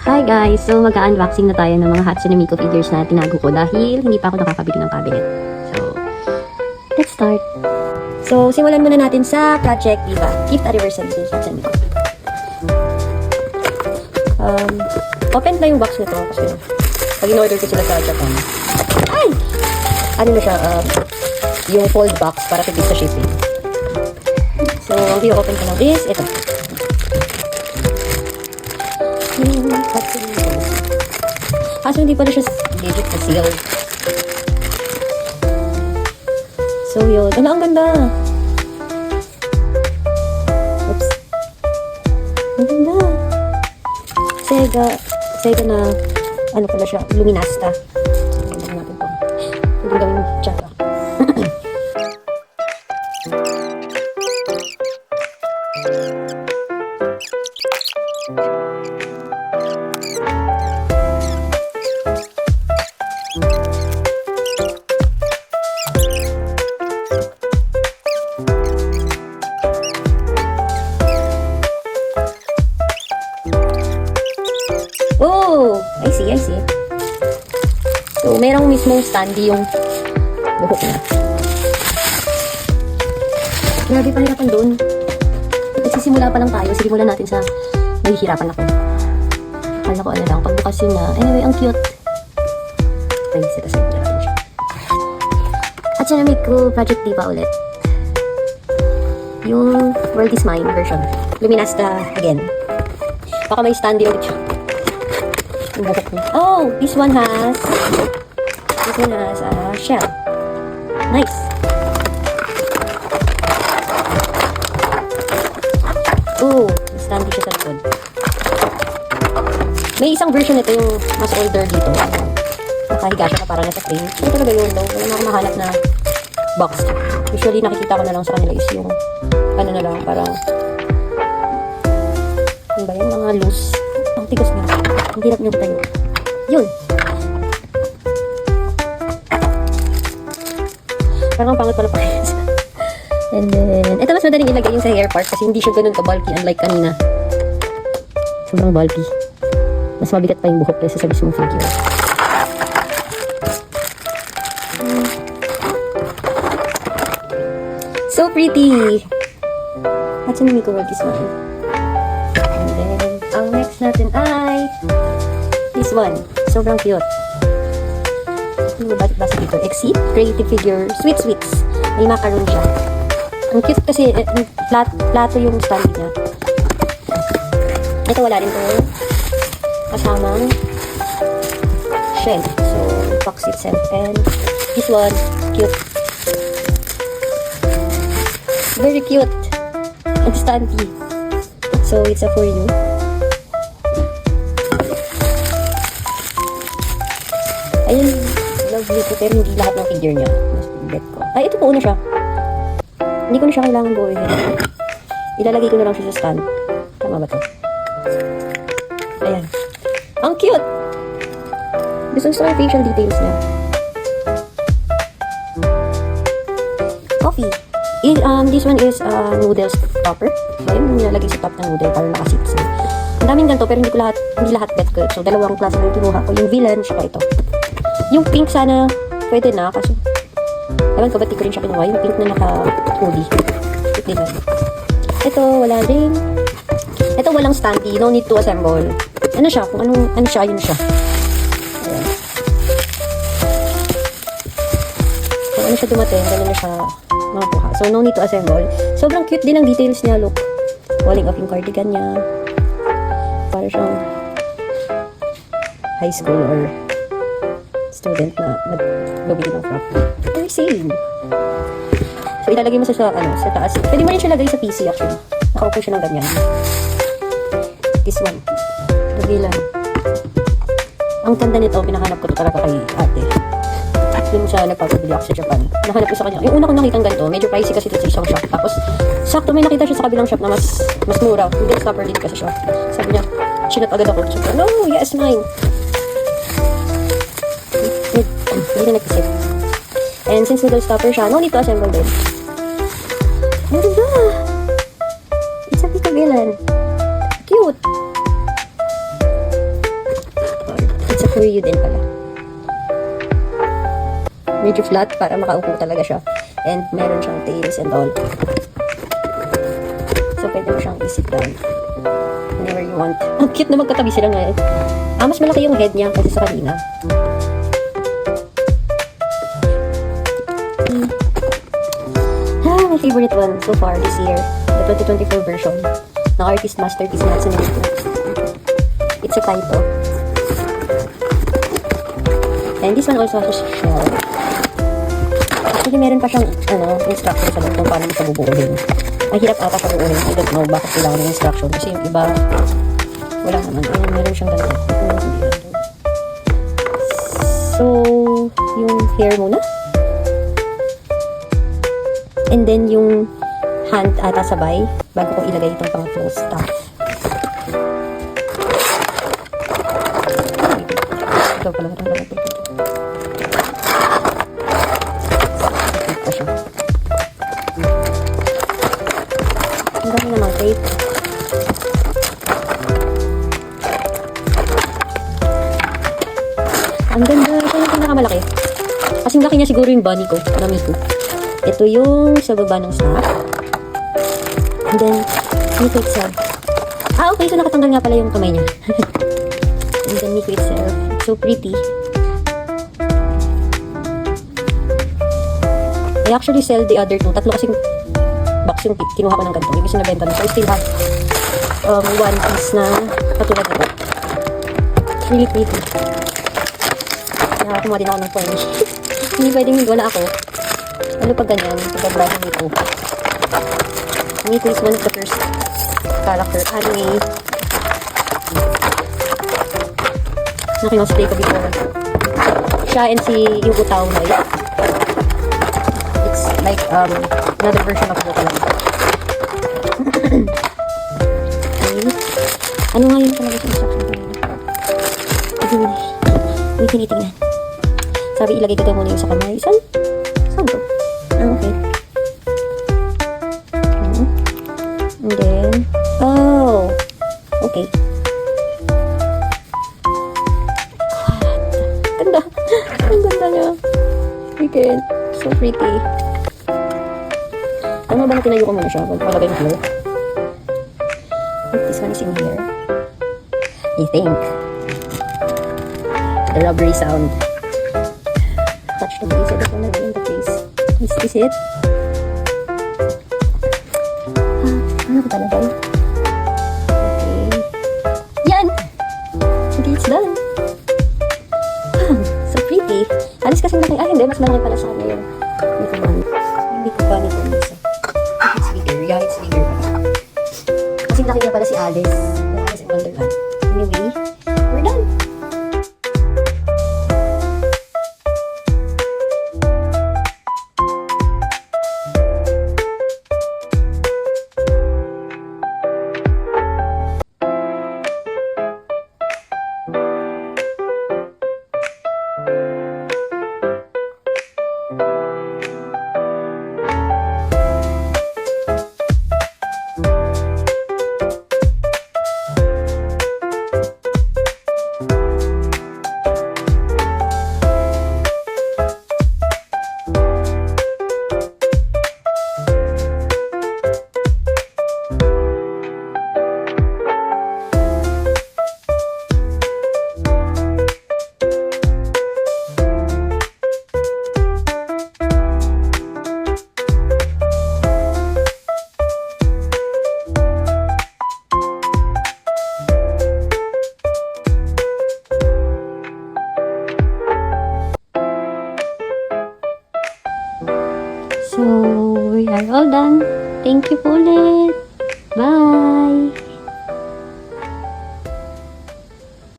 Hi guys! So mag-unboxing na tayo ng mga Hatsune Miku figures na tinago ko dahil hindi pa ako nakakabili ng cabinet. So, let's start! So, simulan muna natin sa Project Diva. 5th anniversary ng Hatsune Miku. Open na yung box nito kasi pag in-order ko sila sa Japan. Ay! Ano na siya? Yung fold box para tipid sa shipping. So, ang i-open ko lang is ito. Kaso hindi pala siya legit na seal. So yun. Ano, ang ganda. Oops. Ang ganda. Sega na, ano pala siya, Luminasta. So, natin po. Hindi gawin tsaka. Oh, I see. So, merong mismong standy yung buhok niya. Grabe, pahirapan doon. Nagsisimula pa lang tayo. Simulan natin sa nahihirapan ako. Kala ko ano lang, pagbukas yun na. Anyway, ang cute. Ay, set-aside na natin siya. Hatsune Miku Project Diva ulit. Yung World is Mine version. Luminasta again. Baka may standy ulit siya. Oh, this one has a shell. Nice. Oh, standy siya sa likod. May isang version nito yung mas older dito. Nakahiga siya na parang nasa frame. Ito talaga yun though. Wala na akong mahanap na box. Usually nakikita ko na lang sa kanila is yung ano na lang, parang ano ba yun? Mga loose. Ang tigas niya. Ang hirap niyang tayo. Yun. Parang pangit pala parehas. And then, ito mas madaling ilagay yung sa hair part kasi hindi siya ganun ka-bulky unlike kanina. Sobrang bulky. Mas mabigat pa yung buhok kaysa sa mismong figure. So pretty! Hatsune Miku World is Mine. And then, ang next natin ay this one. Sobrang cute. Ano ba basa dito? Exceed Creative Figure Sweet Sweets. May macaroon siya. Ang cute kasi plato yung stand niya. Ito wala rin to. Kasamang shell. So, box itself. And this one, cute. Very cute. And standy. So, it's a for you. Ayun, lovely ko, pero hindi lahat ng figure niya. Mas bet ko. Ay, ito po una siya. Hindi ko na siya kailangan buuin. Ilalagay ko na lang siya sa stand. Tama ba ito? Ayan. Ang cute! Gusto ko yung facial details niya. Coffee. This one is noodles topper. Ayun, nilalagay sa top ng noodle para nakasits. Ang daming ganito, pero hindi lahat bet ko. So, dalawang klase na yung kinuha ko. Yung villain, saka ito. Yung pink sana, pwede na, kasi ewan ko ba't di ko rin siya kinuha. Yung pink na naka-hoodie. Diba? Ito, wala rin. Ito, walang standy. No need to assemble. Ano siya? Kung ano siya, yun siya. Ayan. Kung ano siya dumating, gano'n na siya makuha. So, no need to assemble. Sobrang cute din ang details niya. Look. Walling off yung cardigan niya. Para siyang high school or student na nagbabili ng frock. Very same. So, ilalagay mo sa taas. Pwede mo rin siya lagay sa PC actually. Nakaupo siya ng ganyan. This one. The villain. Ang ganda nito, pinahanap ko to talaga kay ate. Doon siya nagpapabili ako sa Japan. Nahanap ko sa kanya. Yung una kong nakitang ganito, medyo pricey kasi ito sa isang shop. Tapos, sakto may nakita siya sa kabilang shop na mas mura. Hindi stopper din kasi siya. Sabi niya, chinat agad ako. Sabi, no, yes, mine. Hindi na nag-isip. And since noodle stopper siya, no need to assemble din. Ano ba? It's a Pika villain. Cute. It's a for you din pala. Medyo flat para makaupo talaga siya. And meron siyang tails and all. So, pwede mo siyang i-sit down whenever you want. Ang cute na magkatabi sila nga eh. Mas malaki yung head niya kasi sa kanina. My favorite one so far this year. The 2024 version. ng Artist Masterpiece na sinunod. It's a Kaito. And this one also has a shell. Actually, meron pa siyang instruction sa loob kung paano mo siya bubuuhin. Mahirap ata siya buuhin. I don't know bakit kailangan ng instruction. Kasi yung iba, wala naman. Ayun, meron siyang ganito. So, yung hair muna. And then, yung hand ata sabay bago ko ilagay itong pangatlong stuff. Ito pala ito. Ito siya. Ang dami namang tape. Ang ganda. Ito yung pinakamalaki. Kasing laki niya siguro yung bunny ko. Alam ko. Ito yung sa baba ng snap. And then, Miko itself. Okay. So, nakatanggal nga pala yung kamay niya. And then, Miko itself. It's so pretty. I actually sell the other two. Tatlo kasing box yung kinuha ko ng ganito. Yung gusto na benta na. So, I still have one piece na katulad ito. It's really pretty. Kumuha din ako ng phone. Hindi pwedeng wala ako. Ano pag ganyan? Pag brand Miko. Miko is one of the first character anime na kinosplay ko before. Siya and si yung Utao Moy. It's like another version of Boka lang. Okay. Ano nga yun talaga sa instruction ko? May tinitingnan. Sabi ilagay ko daw muna yung sa kamay. Saan to? Okay. And then, okay. Ganda. Ang ganda niya. Freaking. So pretty. Ano ba na tinayo ko muna siya? Palagay ng hair. This one is in here. I think. The rubbery sound. Touch the face. I don't want to ruin the face. Is this it? Ano ba talaga? Okay. Yan! Okay, it's done. So pretty. Alis kasi malaki. Hindi. Mas malaki pala sa kanya yung hindi ko ba nito isa. It's bigger. Yeah, it's bigger pala. Kasi laki niya pala si Alice. Yung Alice in Wonderland. Anyway, we're done. So, we are all done. Thank you po ulit. Bye!